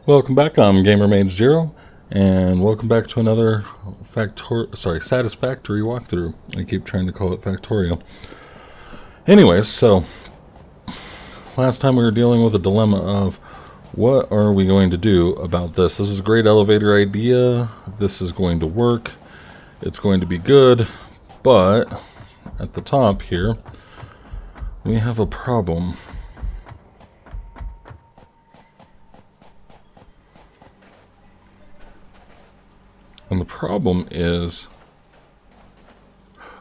Welcome back. I'm GamerMage0, and welcome back to another Satisfactory walkthrough. I keep trying to call it Factorial. Anyways, so last time we were dealing with a dilemma of what are we going to do about this? This is a great elevator idea. This is going to work. It's going to be good, but at the top here we have a problem. And the problem is,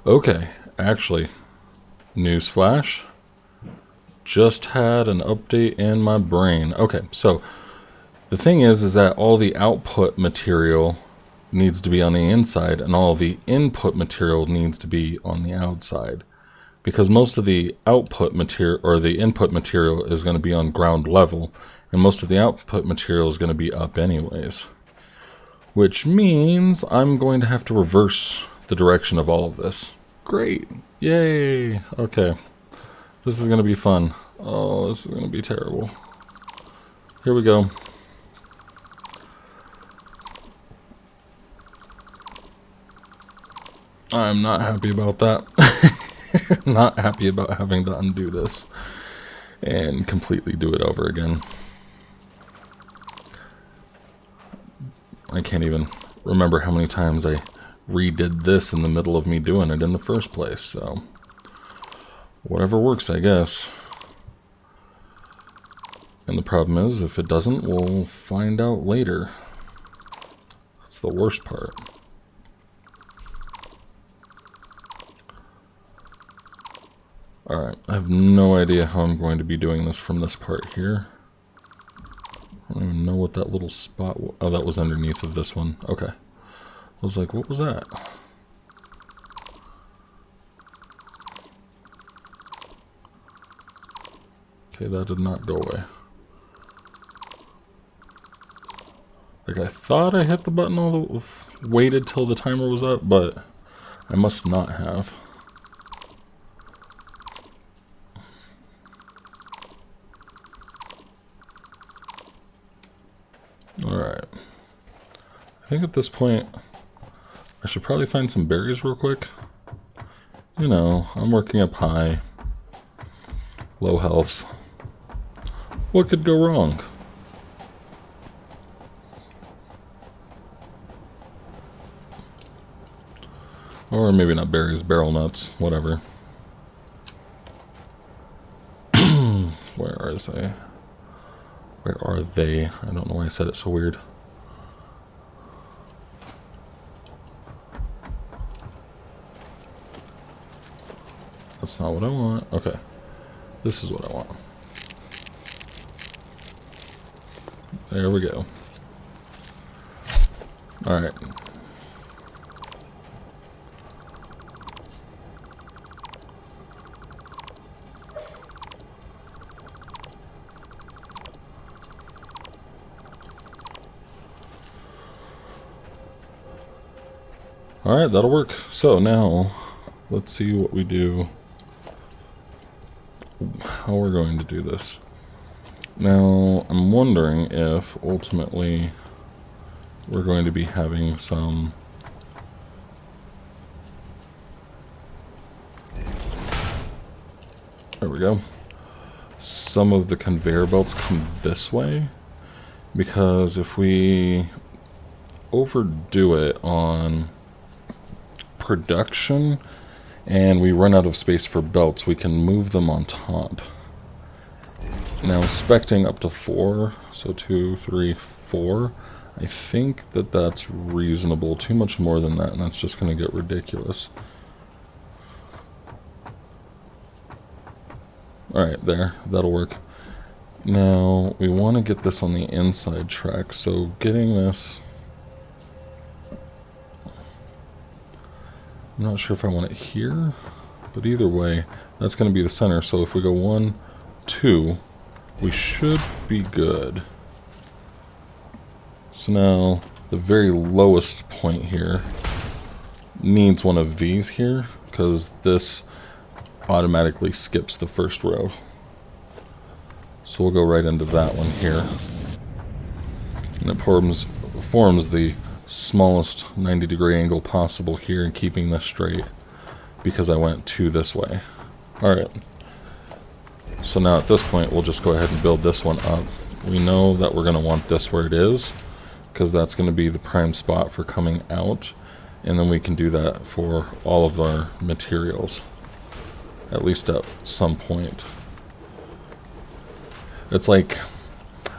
okay, actually, newsflash, just had an update in my brain. Okay, so the thing is that all the output material needs to be on the inside and all the input material needs to be on the outside. Because most of the output material, or the input material, is going to be on ground level, and most of the output material is going to be up anyways. Which means I'm going to have to reverse the direction of all of this. Great! Yay! Okay. This is going to be fun. Oh, this is going to be terrible. Here we go. I'm not happy about that. Not happy about having to undo this and completely do it over again. I can't even remember how many times I redid this in the middle of me doing it in the first place, so whatever works, I guess. And the problem is, if it doesn't, we'll find out later. That's the worst part. Alright, I have no idea how I'm going to be doing this from this part here. I don't even know what that little spot was. Oh, that was underneath of this one. Okay. I was like, what was that? Okay, that did not go away. Like, I thought I hit the button waited till the timer was up, but I must not have. Alright. I think at this point, I should probably find some berries real quick. You know, I'm working up high. Low health. What could go wrong? Or maybe not berries, barrel nuts, whatever. Where are they? Where are they? I don't know why I said it so weird. That's not what I want. Okay. This is what I want. There we go. Alright. Alright, that'll work. So now, let's see what we do. How we're going to do this. Now, I'm wondering if ultimately we're going to be having some there we go. Some of the conveyor belts come this way, because if we overdo it on production and we run out of space for belts, we can move them on top. Now, expecting up to 4, so 2, 3, 4, I think that that's reasonable. Too much more than that, and that's just going to get ridiculous. Alright, there, that'll work. Now, we want to get this on the inside track, so getting this... I'm not sure if I want it here, but either way, that's going to be the center. So if we go 1, 2, we should be good. So now, the very lowest point here needs one of these here, because this automatically skips the first row. So we'll go right into that one here. And it forms the smallest 90-degree angle possible here, and keeping this straight because I went 2 this way. Alright, so now at this point we'll just go ahead and build this one up. We know that we're going to want this where it is, because that's going to be the prime spot for coming out, and then we can do that for all of our materials, at least at some point. It's like,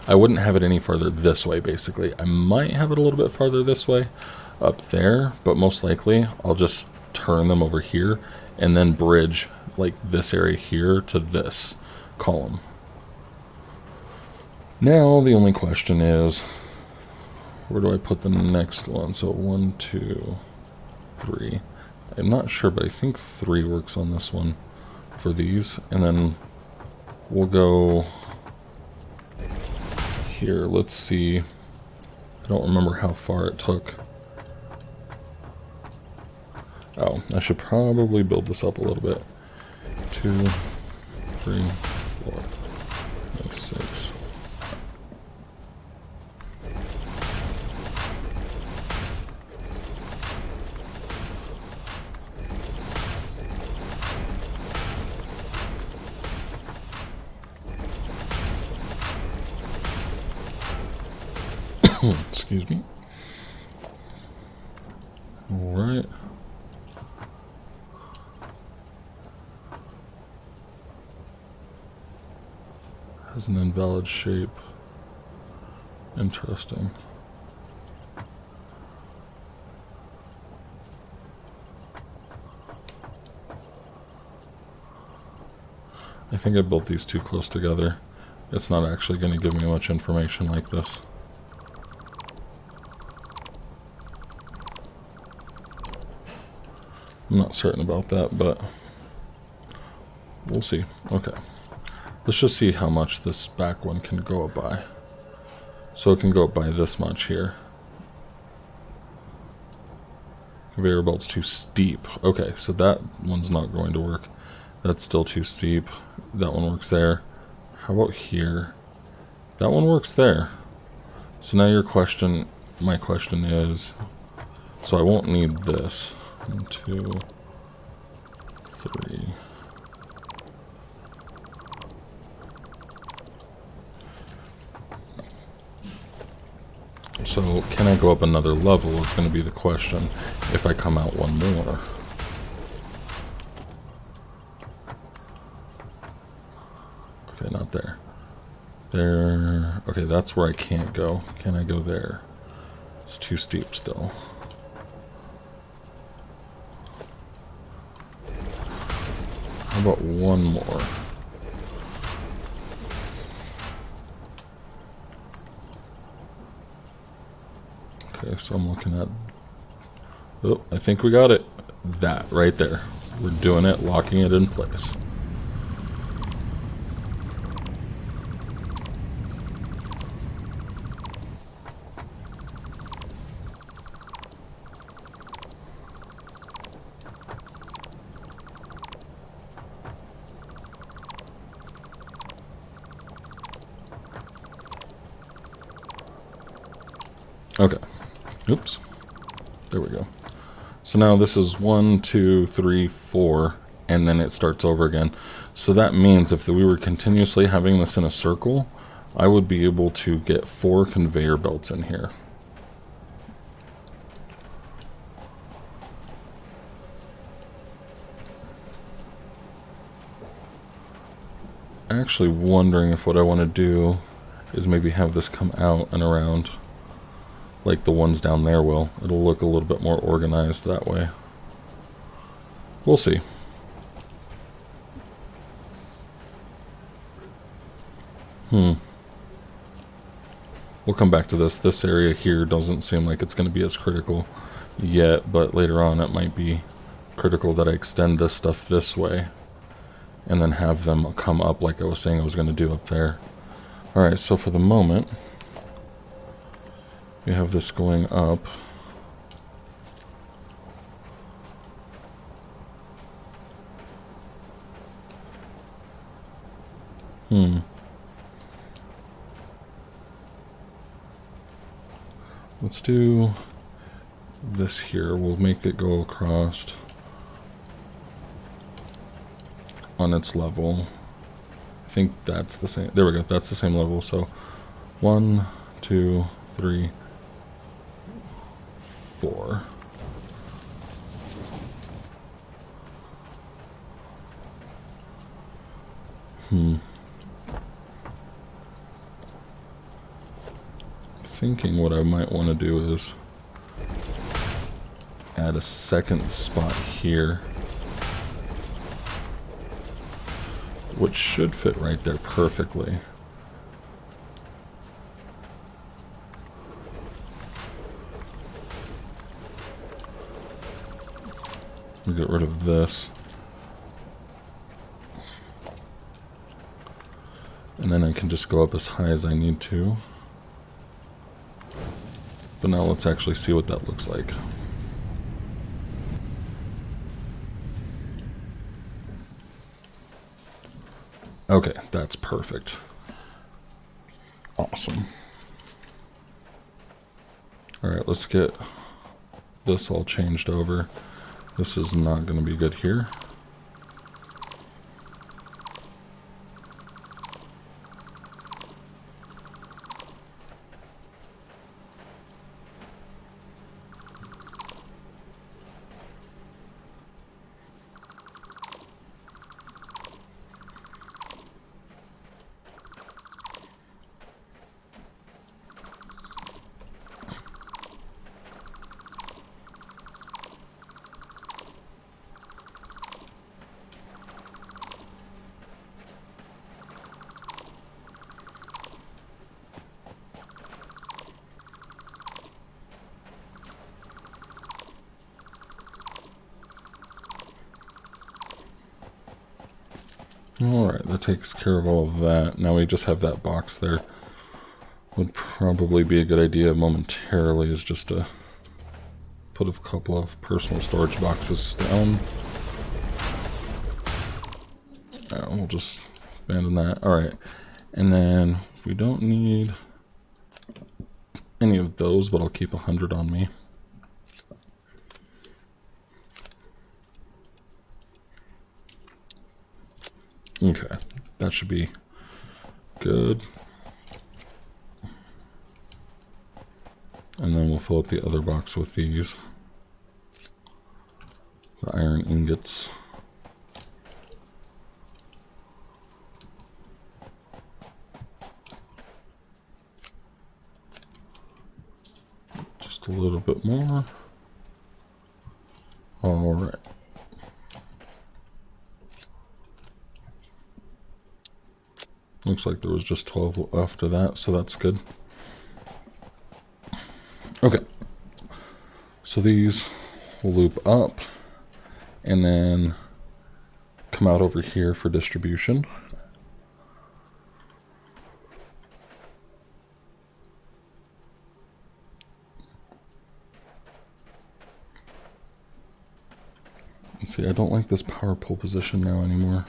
I wouldn't have it any farther this way, basically. I might have it a little bit farther this way, up there, but most likely I'll just turn them over here and then bridge like this area here to this column. Now the only question is, where do I put the next one? So 1, 2, 3. I'm not sure, but I think 3 works on this one for these, and then we'll go here. Let's see. I don't remember how far it took. Oh, I should probably build this up a little bit. 2, 3, 4, 5, 6. Excuse me. Alright. Has an invalid shape. Interesting. I think I built these too close together. It's not actually going to give me much information like this. I'm not certain about that, but we'll see. Okay. Let's just see how much this back one can go up by. So it can go up by this much here. Conveyor belt's too steep. Okay, so that one's not going to work. That's still too steep. That one works there. How about here? That one works there. So now my question is, so I won't need this. 1, 2, 3. So can I go up another level is going to be the question if I come out one more. Okay, not there. There. Okay, that's where I can't go. Can I go there? It's too steep still. How about one more? Okay, so I'm looking at... Oh, I think we got it. That right there. We're doing it, locking it in place. Okay. Oops. There we go. So now this is 1, 2, 3, 4, and then it starts over again. So that means if we were continuously having this in a circle, I would be able to get 4 conveyor belts in here. Actually wondering if what I want to do is maybe have this come out and around like the ones down there will. It'll look a little bit more organized that way. We'll see. We'll come back to this. This area here doesn't seem like it's going to be as critical yet, but later on it might be critical that I extend this stuff this way and then have them come up like I was saying I was going to do up there. Alright, so for the moment we have this going up. let's do this here. We'll make it go across on its level. I think that's the same. There we go. That's the same level. So 1, 2, 3, 4. Thinking what I might want to do is add a second spot here, which should fit right there perfectly. We'll get rid of this. And then I can just go up as high as I need to. But now let's actually see what that looks like. Okay, that's perfect. Awesome. Alright, let's get this all changed over. This is not going to be good here. Alright, that takes care of all of that. Now we just have that box there. Would probably be a good idea momentarily is just to put a couple of personal storage boxes down. We'll just abandon that. Alright, and then we don't need any of those, but I'll keep 100 on me. Okay, that should be good. And then we'll fill up the other box with these. The iron ingots. Just a little bit more. Alright. Looks like there was just 12 after that, so that's good. Okay. So these will loop up and then come out over here for distribution. And see, I don't like this power pole position now anymore.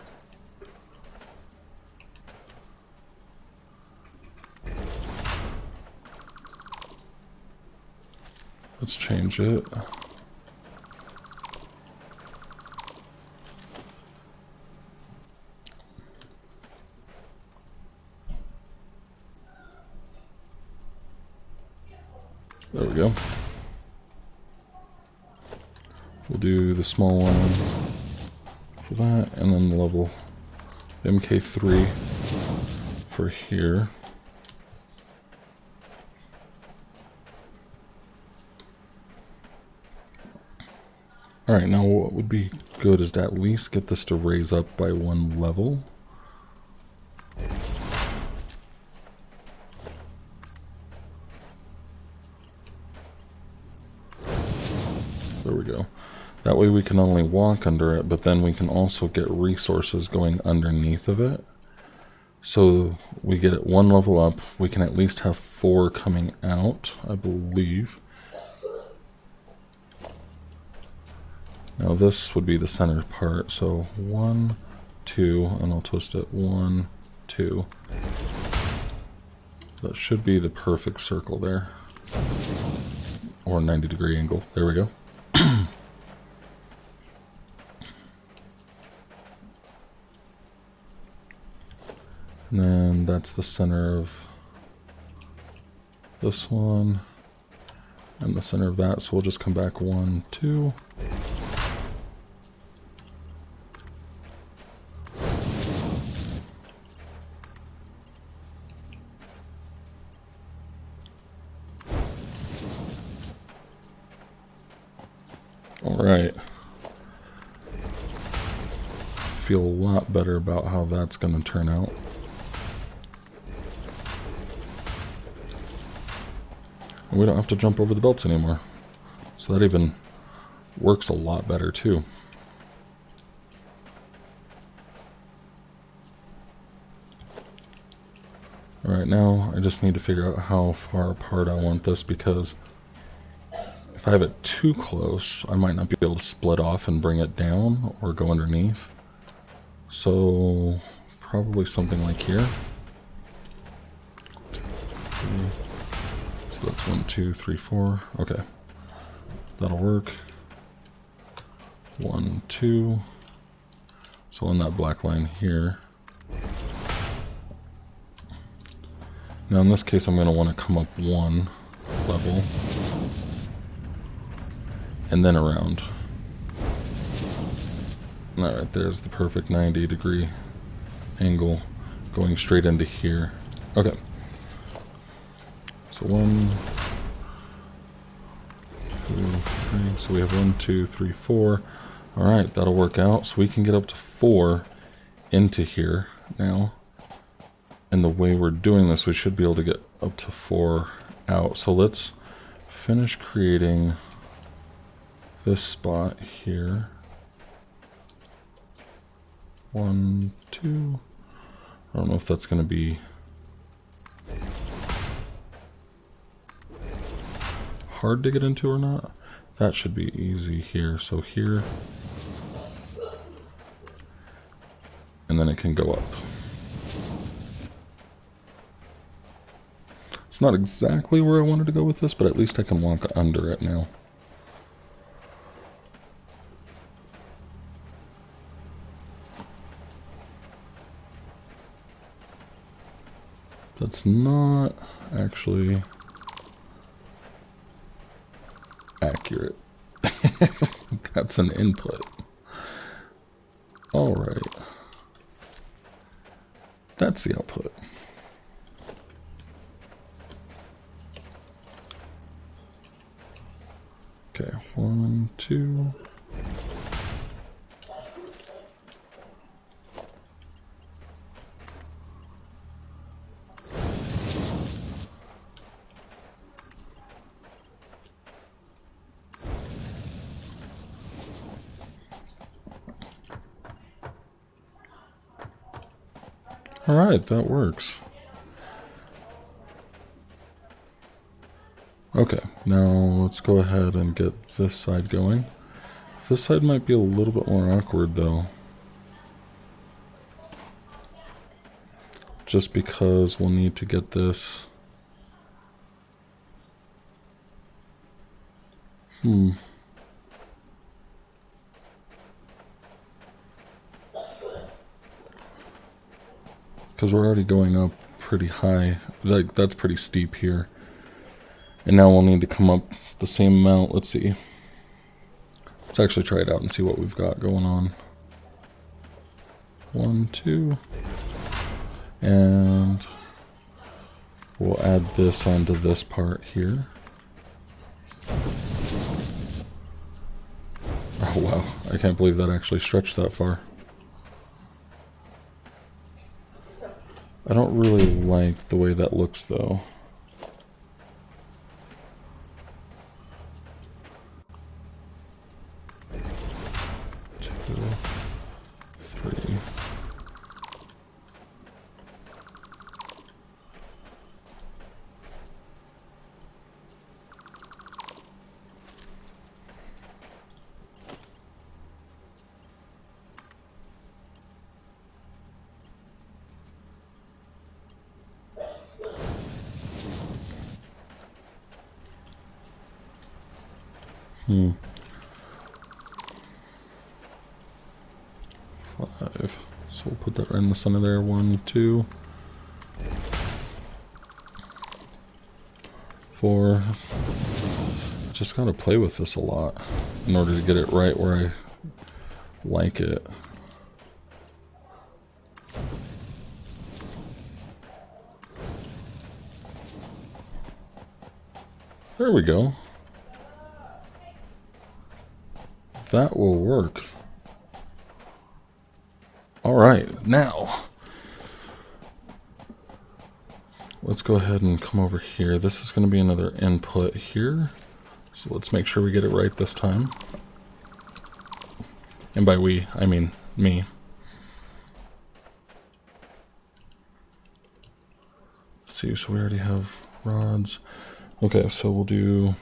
Let's change it. There we go. We'll do the small one for that, and then the level MK3 for here. Alright, now what would be good is to at least get this to raise up by one level. There we go. That way we can only walk under it, but then we can also get resources going underneath of it. So we get it one level up, we can at least have 4 coming out, I believe. Now this would be the center part, so 1, 2, and I'll twist it 1, 2. That should be the perfect circle there. or 90-degree angle. There we go. And then that's the center of this one and the center of that, so we'll just come back 1, 2. Alright. Feel a lot better about how that's going to turn out. And we don't have to jump over the belts anymore. So that even works a lot better too. Alright, now I just need to figure out how far apart I want this, because if I have it too close, I might not be able to split off and bring it down or go underneath. So probably something like here. So that's 1, 2, 3, 4. Okay, that'll work. 1, 2. So on that black line here. Now in this case, I'm going to want to come up 1 level and then around. Alright, there's the perfect 90-degree angle going straight into here. Okay. So 1, 2, 3. So we have 1, 2, 3, 4. Alright, that'll work out. So we can get up to 4 into here now. And the way we're doing this, we should be able to get up to 4 out. So let's finish creating this spot here. 1, 2. I don't know if that's going to be hard to get into or not. That should be easy here. So here, and then it can go up. It's not exactly where I wanted to go with this, but at least I can walk under it now. That's not actually accurate. That's an input. Alright. That's the output. Okay, 1, 2. Alright, that works. Okay, now let's go ahead and get this side going. This side might be a little bit more awkward though. Just because we'll need to get this. Because we're already going up pretty high. Like, that's pretty steep here. And now we'll need to come up the same amount. Let's see. Let's actually try it out and see what we've got going on. 1, 2. And we'll add this onto this part here. Oh wow, I can't believe that actually stretched that far. I don't really like the way that looks though. 5. So we'll put that right in the center there. 1, 2, 4. Just gotta play with this a lot in order to get it right where I like it. There we go. That will work. Alright, now let's go ahead and come over here. This is going to be another input here. So let's make sure we get it right this time. And by we, I mean me. Let's see, so we already have rods. Okay, so we'll do...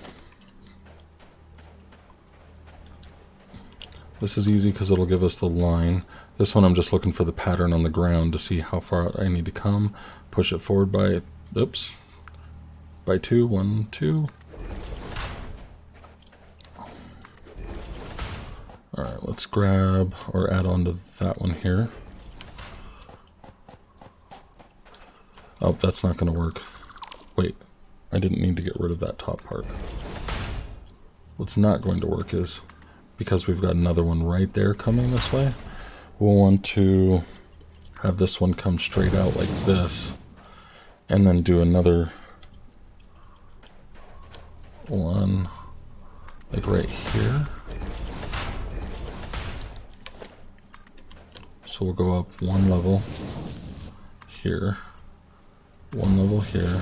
This is easy because it'll give us the line. This one I'm just looking for the pattern on the ground to see how far out I need to come. Push it forward by, oops, by 2, 1, 2. Alright, let's grab or add on to that one here. Oh, that's not going to work. Wait, I didn't need to get rid of that top part. What's not going to work is, because we've got another one right there coming this way, we'll want to have this one come straight out like this, and then do another one like right here. So we'll go up 1 level here, 1 level here.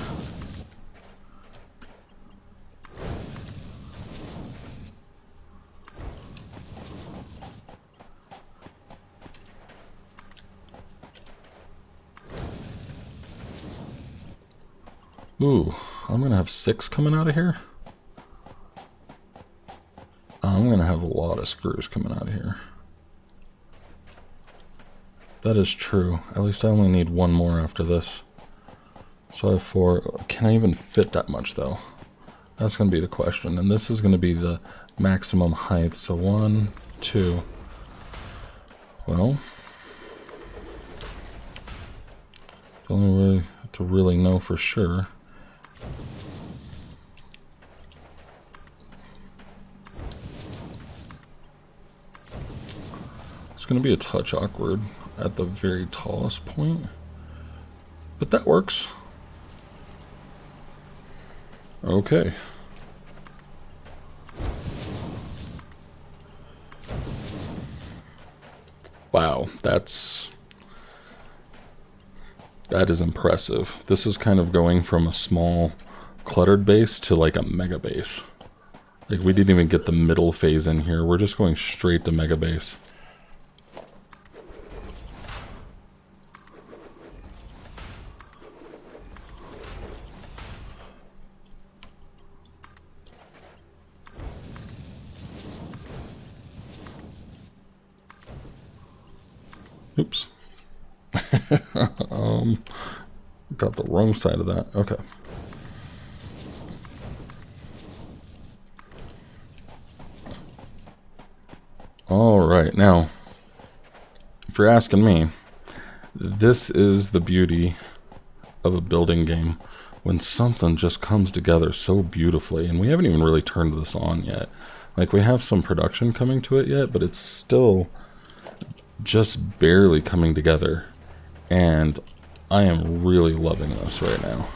Ooh, I'm gonna have 6 coming out of here. I'm gonna have a lot of screws coming out of here. That is true. At least I only need 1 more after this. So I have 4. Can I even fit that much though? That's gonna be the question. And this is gonna be the maximum height. So 1, 2. Well, the only way to really know for sure. It's going to be a touch awkward at the very tallest point, but that works. Okay. Wow, that is impressive. This is kind of going from a small cluttered base to like a mega base. Like we didn't even get the middle phase in here. We're just going straight to mega base. Oops. Got the wrong side of that. Okay. Alright, now, if you're asking me, this is the beauty of a building game, when something just comes together so beautifully, and we haven't even really turned this on yet. Like, we have some production coming to it yet, but it's still just barely coming together, and I am really loving this right now.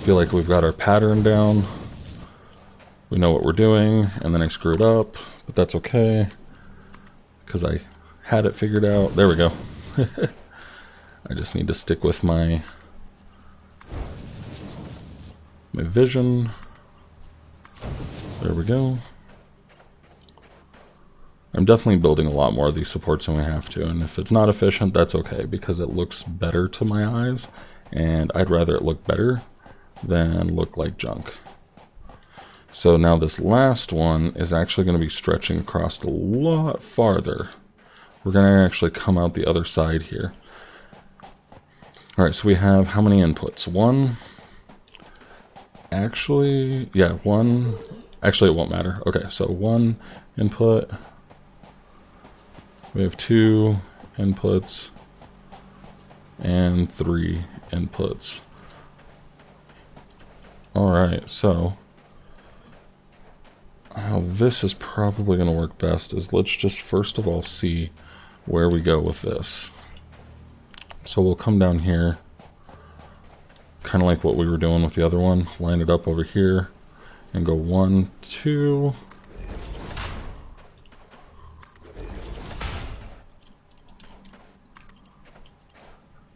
Feel like we've got our pattern down. We know what we're doing, and then I screwed up, but that's okay because I had it figured out. There we go. I just need to stick with my vision. There we go. I'm definitely building a lot more of these supports than we have to, and if it's not efficient, that's okay because it looks better to my eyes, and I'd rather it look better than look like junk. So now this last one is actually going to be stretching across a lot farther. We're going to actually come out the other side here. Alright, so we have how many inputs? One. Actually, yeah, one. Actually, it won't matter. Okay, so one input. We have two inputs and three inputs. Alright, so how this is probably going to work best is let's just first of all see where we go with this. So we'll come down here, kind of like what we were doing with the other one, line it up over here and go 1, 2.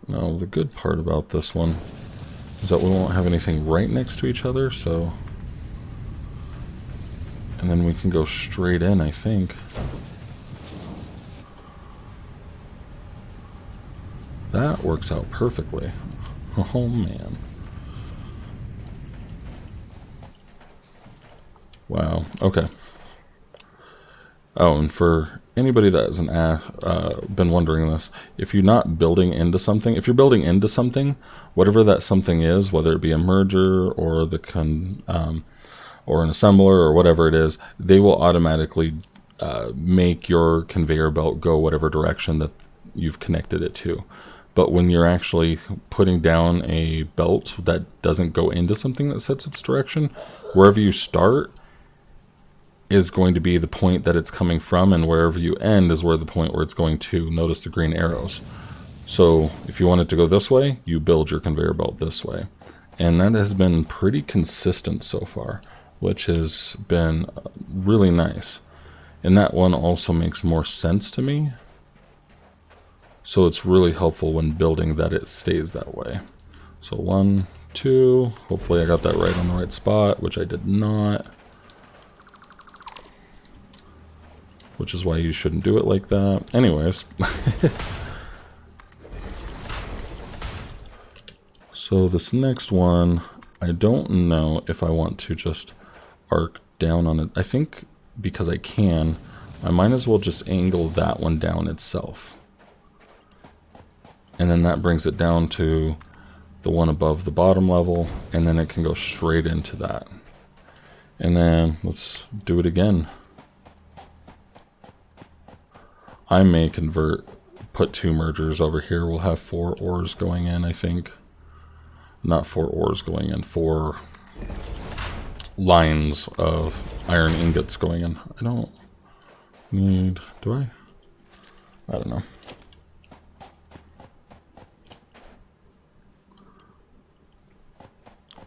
Now the good part about this one is that we won't have anything right next to each other, so, and then we can go straight in, I think. That works out perfectly. Oh man. Wow, okay. Oh, and for anybody that hasn't been wondering this, if you're not building into something, if you're building into something, whatever that something is, whether it be a merger or the or an assembler or whatever it is, they will automatically make your conveyor belt go whatever direction that you've connected it to. But when you're actually putting down a belt that doesn't go into something that sets its direction, wherever you start is going to be the point that it's coming from, and wherever you end is where the point where it's going to. Notice the green arrows. So if you want it to go this way, you build your conveyor belt this way. And that has been pretty consistent so far, which has been really nice. And that one also makes more sense to me. So it's really helpful when building that it stays that way. So 1, 2, hopefully I got that right on the right spot, which I did not. Which is why you shouldn't do it like that. Anyways. So this next one, I don't know if I want to just arc down on it. I think because I can, I might as well just angle that one down itself. And then that brings it down to the one above the bottom level, and then it can go straight into that. And then let's do it again. I may put 2 mergers over here. We'll have 4 ores going in, I think. Not 4 ores going in, 4 lines of iron ingots going in. I don't need, do I? I don't know.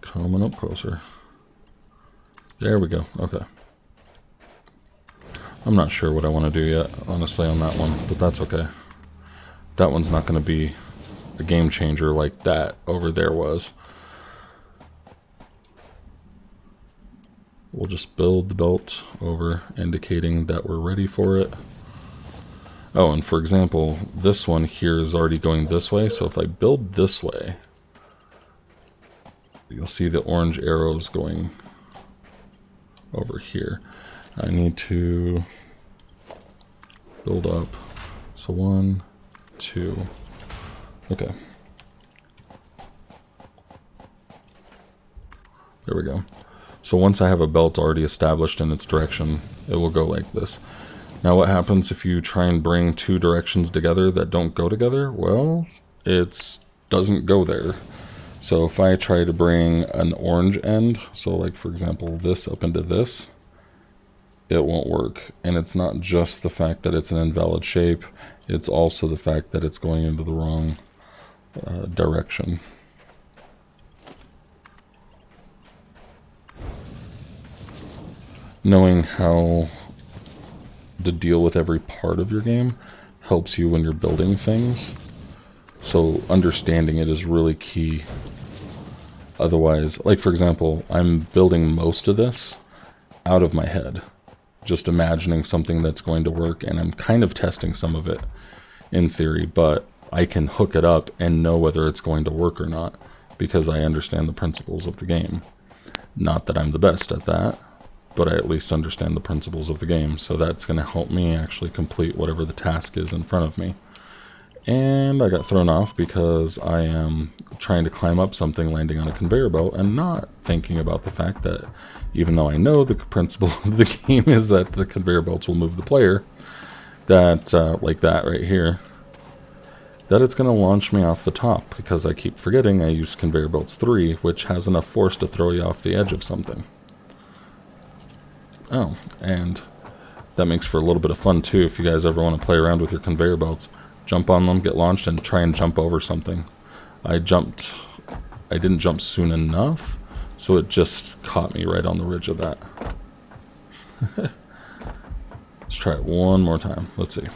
Coming up closer. There we go, okay. I'm not sure what I want to do yet, honestly, on that one, but that's okay. That one's not going to be a game changer like that over there was. We'll just build the belt over, indicating that we're ready for it. Oh, and for example, this one here is already going this way, so if I build this way, you'll see the orange arrows going over here. I need to build up. So 1, 2. Okay. There we go. So once I have a belt already established in its direction, it will go like this. Now what happens if you try and bring 2 directions together that don't go together? Well, it doesn't go there. So if I try to bring an orange end, so like for example this up into this, it won't work. And it's not just the fact that it's an invalid shape, it's also the fact that it's going into the wrong direction. Knowing how to deal with every part of your game helps you when you're building things. So understanding it is really key. Otherwise, like for example, I'm building most of this out of my head. Just imagining something that's going to work, and I'm kind of testing some of it in theory, but I can hook it up and know whether it's going to work or not because I understand the principles of the game. Not that I'm the best at that, but I at least understand the principles of the game, so that's going to help me actually complete whatever the task is in front of me. And I got thrown off because I am trying to climb up something landing on a conveyor belt and not thinking about the fact that even though I know the principle of the game is that the conveyor belts will move the player, that like that right here, that it's going to launch me off the top because I keep forgetting I use conveyor belts 3, which has enough force to throw you off the edge of something. Oh, and that makes for a little bit of fun too if you guys ever want to play around with your conveyor belts. Jump on them, get launched, and try and jump over something. I didn't jump soon enough, so it just caught me right on the ridge of that. Let's try it one more time. Let's see.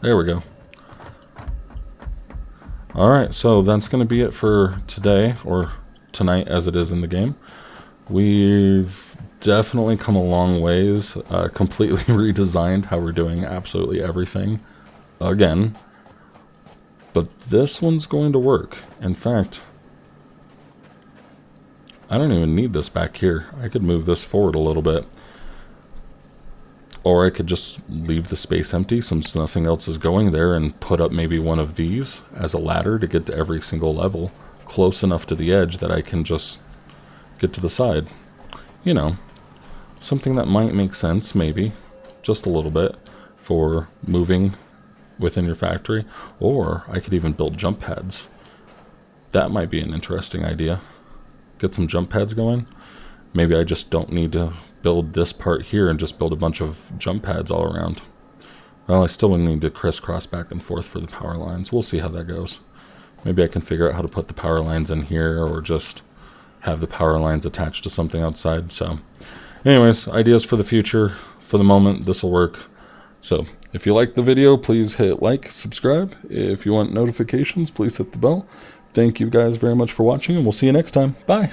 There we go. Alright, so that's going to be it for today, or tonight as it is in the game. We've definitely come a long ways, completely redesigned how we're doing absolutely everything again. But this one's going to work. In fact, I don't even need this back here. I could move this forward a little bit. Or I could just leave the space empty since nothing else is going there and put up maybe one of these as a ladder to get to every single level close enough to the edge that I can just get to the side. You know, something that might make sense, maybe, just a little bit, for moving within your factory. Or I could even build jump pads. That might be an interesting idea. Get some jump pads going. Maybe I just don't need to build this part here and just build a bunch of jump pads all around. Well, I still need to crisscross back and forth for the power lines. We'll see how that goes. Maybe I can figure out how to put the power lines in here, or just have the power lines attached to something outside. So anyways, ideas for the future. For the moment, this will work. So if you like the video, please hit like, subscribe. If you want notifications, please hit the bell. Thank you guys very much for watching, and we'll see you next time. Bye.